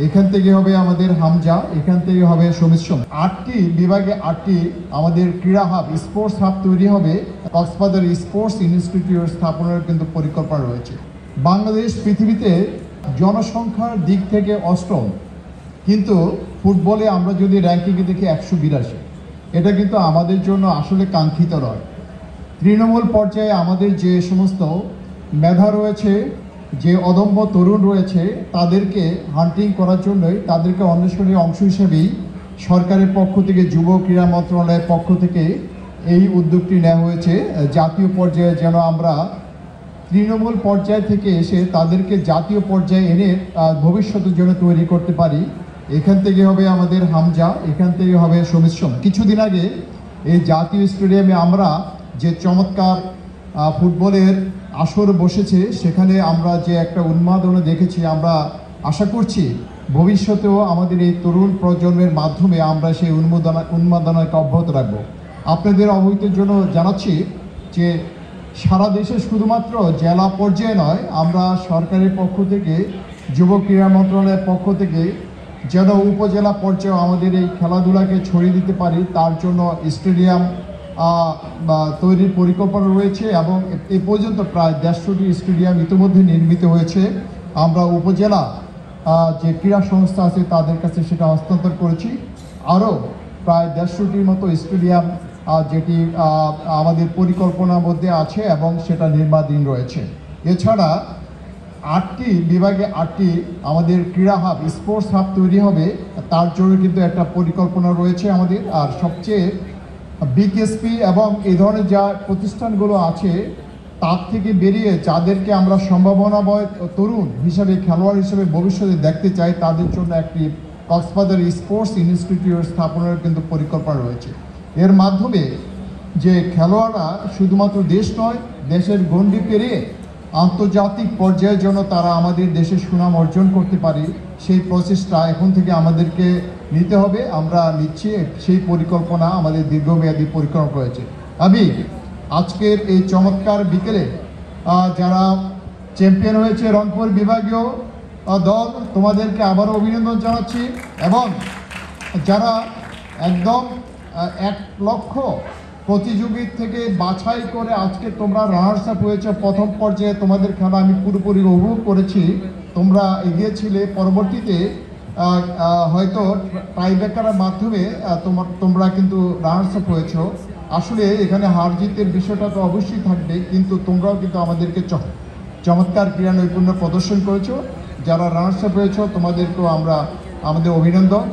এখান থেকে হবে আমাদের হামজা, এখান থেকে হবে সমিশ্রম। 8টি বিভাগে 8টি আমাদের ক্রীড়া হাব, স্পোর্টস হাব তৈরি হবে। কক্সবাজার স্পোর্টস ইনস্টিটিউট স্থাপনের কিন্তু পরিকল্পনা রয়েছে। বাংলাদেশ পৃথিবীতে জনসংখ্যার দিক থেকে অষ্টম, কিন্তু ফুটবলে আমরা যদি র্যাঙ্কিংয়ে দেখি 182। এটা কিন্তু আমাদের জন্য আসলে কাঙ্ক্ষিত নয়। তৃণমূল পর্যায়ে আমাদের যে সমস্ত মেধা রয়েছে, যে অদম্য তরুণ রয়েছে, তাদেরকে হান্টিং করার জন্যই, তাদেরকে অন্বেষণের অংশ হিসেবেই সরকারের পক্ষ থেকে, যুব ক্রীড়া মন্ত্রণালয়ের পক্ষ থেকে এই উদ্যোগটি নেওয়া হয়েছে। জাতীয় পর্যায়ে যেন আমরা তৃণমূল পর্যায় থেকে এসে তাদেরকে জাতীয় পর্যায়ে এনে ভবিষ্যতের জন্য তৈরি করতে পারি। এখান থেকে হবে আমাদের হামজা, এখান থেকে হবে সমিশ্রম। কিছুদিন আগে এই জাতীয় স্টেডিয়ামে আমরা যে চমৎকার ফুটবলের আসর বসেছে, সেখানে আমরা যে একটা উন্মাদনা দেখেছি, আমরা আশা করছি ভবিষ্যতেও আমাদের এই তরুণ প্রজন্মের মাধ্যমে আমরা সেই উন্মাদনাকে অব্যাহত রাখব। আপনাদের অবহিতের জন্য জানাচ্ছি যে সারা দেশে শুধুমাত্র জেলা পর্যায়ে নয়, আমরা সরকারের পক্ষ থেকে, যুব ক্রীড়া মন্ত্রণালয়ের পক্ষ থেকে যেন উপজেলা পর্যায়ে আমাদের এই খেলাধুলাকে ছড়িয়ে দিতে পারি, তার জন্য স্টেডিয়াম তৈরির পরিকল্পনা রয়েছে এবং এ পর্যন্ত প্রায় 150টি স্টেডিয়াম ইতিমধ্যে নির্মিত হয়েছে। আমরা উপজেলা যে ক্রীড়া সংস্থা আছে তাদের কাছে সেটা হস্তান্তর করেছি। আরও প্রায় 150টির মতো স্টেডিয়াম যেটি আমাদের পরিকল্পনার মধ্যে আছে এবং সেটা নির্মাণাধীন রয়েছে। এছাড়া 8টি বিভাগে 8টি আমাদের ক্রীড়া হাব, স্পোর্টস হাব তৈরি হবে, তার জন্য কিন্তু একটা পরিকল্পনা রয়েছে আমাদের। আর সবচেয়ে বিকেএসপি এবং এই ধরনের যা প্রতিষ্ঠানগুলো আছে, তার থেকে বেরিয়ে যাদেরকে আমরা সম্ভাবনাময় তরুণ হিসাবে, খেলোয়াড় হিসেবে ভবিষ্যতে দেখতে চাই, তাদের জন্য একটি কক্সবাজার স্পোর্টস ইনস্টিটিউট স্থাপনের কিন্তু পরিকল্পনা রয়েছে। এর মাধ্যমে যে খেলোয়াড়রা শুধুমাত্র দেশ নয়, দেশের গণ্ডি পেরিয়ে আন্তর্জাতিক পর্যায়ের জন্য তারা আমাদের দেশে সুনাম অর্জন করতে পারে, সেই প্রচেষ্টা এখন থেকে আমাদেরকে নিতে হবে। আমরা নিচ্ছি, সেই পরিকল্পনা আমাদের দীর্ঘমেয়াদী পরিকল্পনা রয়েছে। আমি আজকের এই চমৎকার বিকেলে যারা চ্যাম্পিয়ন হয়েছে রংপুর বিভাগীয় দল, তোমাদেরকে আবারও অভিনন্দন জানাচ্ছি। এবং যারা একদম 1 লক্ষ প্রতিযোগী থেকে বাছাই করে আজকে তোমরা রানার্স আপ হয়েছে প্রথম পর্যায়ে, তোমাদের খেলা আমি পুরোপুরি উপভোগ করেছি। তোমরা এগিয়েছিলে, পরবর্তীতে হয়তো টাইব্রেকারের মাধ্যমে তোমরা কিন্তু রানার্স আপ হয়েছো। আসলে এখানে হার জিতের বিষয়টা তো অবশ্যই থাকবে, কিন্তু তোমরাও কিন্তু আমাদেরকে চমৎকার ক্রীড়া নৈপুণ্য প্রদর্শন করেছো। যারা রানার্স আপ হয়েছো তোমাদেরকেও আমরা আমাদের অভিনন্দন।